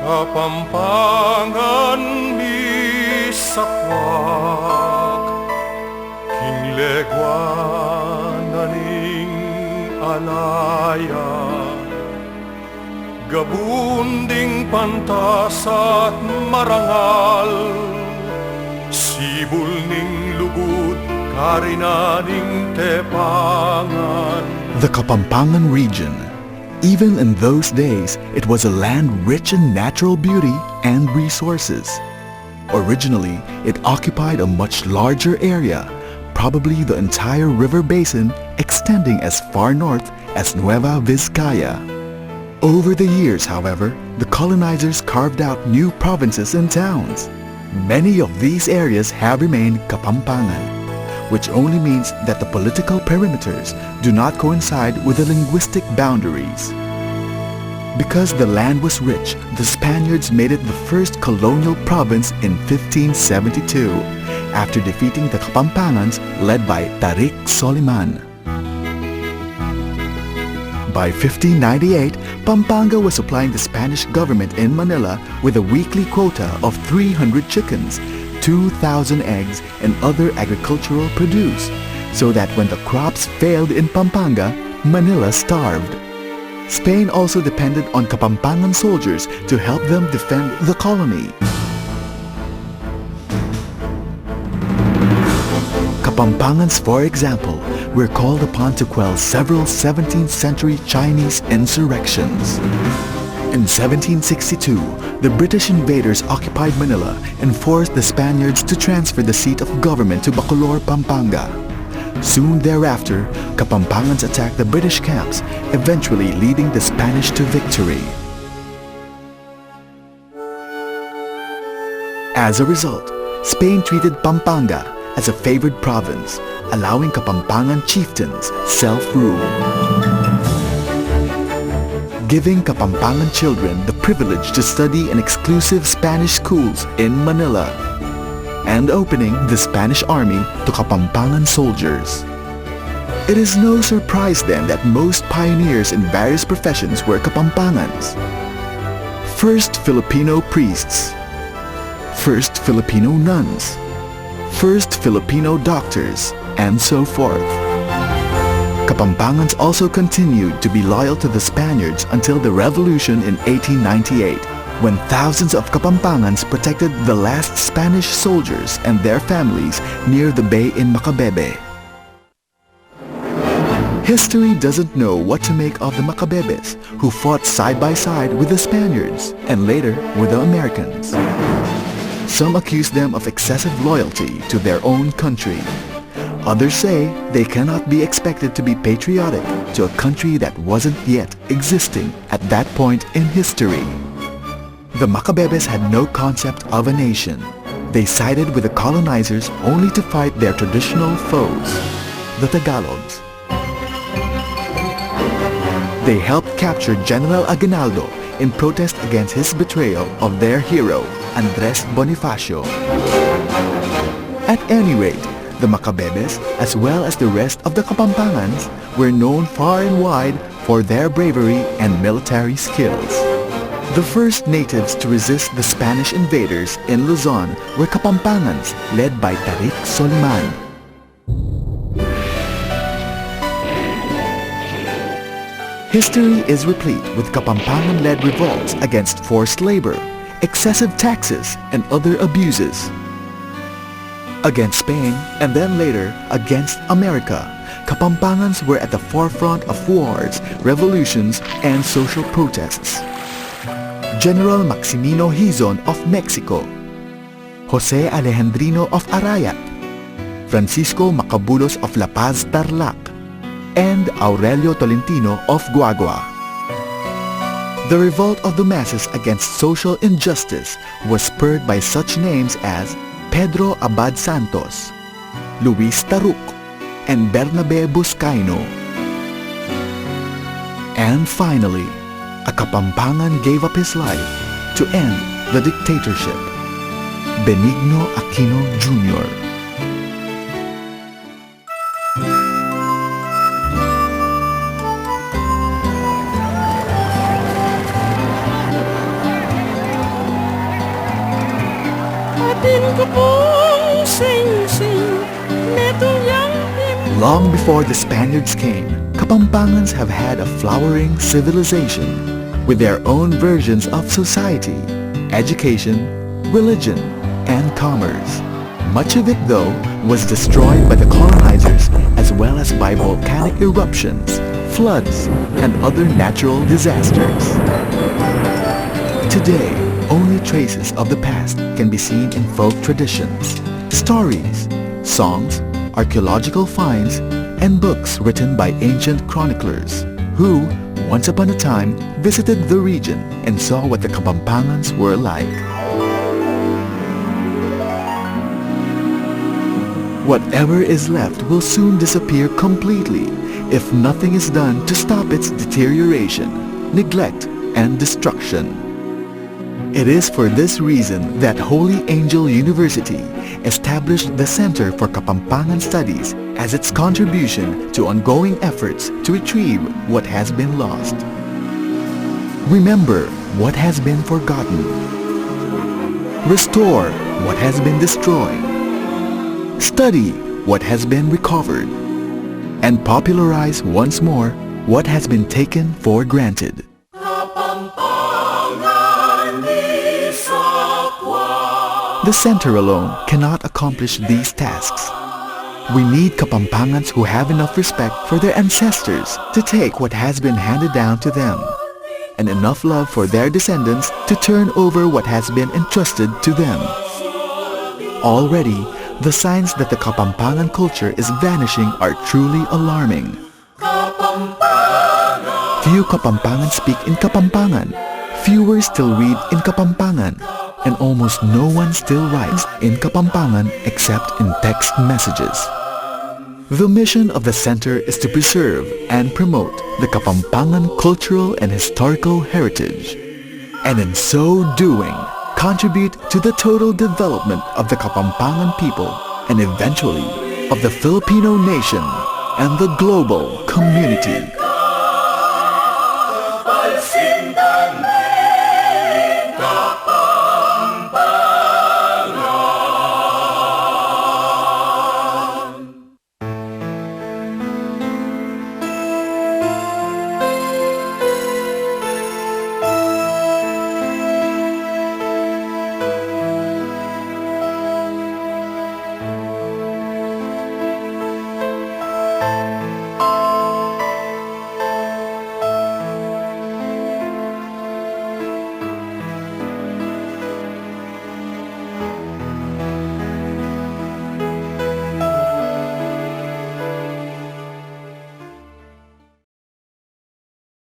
Kapampangan mi sakwak, kinglegwan naning alaya, gabunding pantas at marangal, sibul ning lugod karinaning tepangan. The Kapampangan region. Even in those days, it was a land rich in natural beauty and resources. Originally, it occupied a much larger area, probably the entire river basin extending as far north as Nueva Vizcaya. Over the years, however, the colonizers carved out new provinces and towns. Many of these areas have remained Kapampangan, which only means that the political perimeters do not coincide with the linguistic boundaries. Because the land was rich, the Spaniards made it the first colonial province in 1572, after defeating the Kapampangans led by Tariq Soliman. By 1598, Pampanga was supplying the Spanish government in Manila with a weekly quota of 300 chickens, 2,000 eggs and other agricultural produce, so that when the crops failed in Pampanga, Manila starved. Spain also depended on Kapampangan soldiers to help them defend the colony. Kapampangans, for example, were called upon to quell several 17th century Chinese insurrections. In 1762, the British invaders occupied Manila and forced the Spaniards to transfer the seat of government to Bacolor, Pampanga. Soon thereafter, Kapampangans attacked the British camps, eventually leading the Spanish to victory. As a result, Spain treated Pampanga as a favored province, allowing Kapampangan chieftains self-rule, giving Kapampangan children the privilege to study in exclusive Spanish schools in Manila, and opening the Spanish army to Kapampangan soldiers. It is no surprise then that most pioneers in various professions were Kapampangans. First Filipino priests, first Filipino nuns, first Filipino doctors, and so forth. Kapampangans also continued to be loyal to the Spaniards until the revolution in 1898, when thousands of Kapampangans protected the last Spanish soldiers and their families near the bay in Macabebe. History doesn't know what to make of the Macabebes, who fought side by side with the Spaniards and later with the Americans. Some accuse them of excessive loyalty to their own country. Others say they cannot be expected to be patriotic to a country that wasn't yet existing at that point in history. The Macabebes had no concept of a nation. They sided with the colonizers only to fight their traditional foes, the Tagalogs. They helped capture General Aguinaldo in protest against his betrayal of their hero, Andres Bonifacio. At any rate, the Macabebes, as well as the rest of the Kapampangans, were known far and wide for their bravery and military skills. The first natives to resist the Spanish invaders in Luzon were Kapampangans led by Tariq Soliman. History is replete with Kapampangan-led revolts against forced labor, excessive taxes, and other abuses. Against Spain, and then later against America, Kapampangans were at the forefront of wars, revolutions, and social protests. General Maximino Hizon of Mexico, Jose Alejandrino of Arayat, Francisco Macabulos of La Paz, Tarlac, and Aurelio Tolentino of Guagua. The revolt of the masses against social injustice was spurred by such names as Pedro Abad Santos, Luis Taruc, and Bernabe Buscaino. And finally, a Kapampangan gave up his life to end the dictatorship, Benigno Aquino Jr. Long before the Spaniards came, Kapampangans have had a flowering civilization with their own versions of society, education, religion, and commerce. Much of it, though, was destroyed by the colonizers as well as by volcanic eruptions, floods, and other natural disasters. Today, only traces of the past can be seen in folk traditions, stories, songs, archaeological finds, and books written by ancient chroniclers who, once upon a time, visited the region and saw what the Kapampangans were like. Whatever is left will soon disappear completely if nothing is done to stop its deterioration, neglect, and destruction. It is for this reason that Holy Angel University established the Center for Kapampangan Studies as its contribution to ongoing efforts to retrieve what has been lost. Remember what has been forgotten. Restore what has been destroyed. Study what has been recovered. And popularize once more what has been taken for granted. The center alone cannot accomplish these tasks. We need Kapampangans who have enough respect for their ancestors to take what has been handed down to them, and enough love for their descendants to turn over what has been entrusted to them. Already, the signs that the Kapampangan culture is vanishing are truly alarming. Few Kapampangans speak in Kapampangan, fewer still read in Kapampangan, and almost no one still writes in Kapampangan except in text messages. The mission of the center is to preserve and promote the Kapampangan cultural and historical heritage, and in so doing, contribute to the total development of the Kapampangan people and eventually of the Filipino nation and the global community.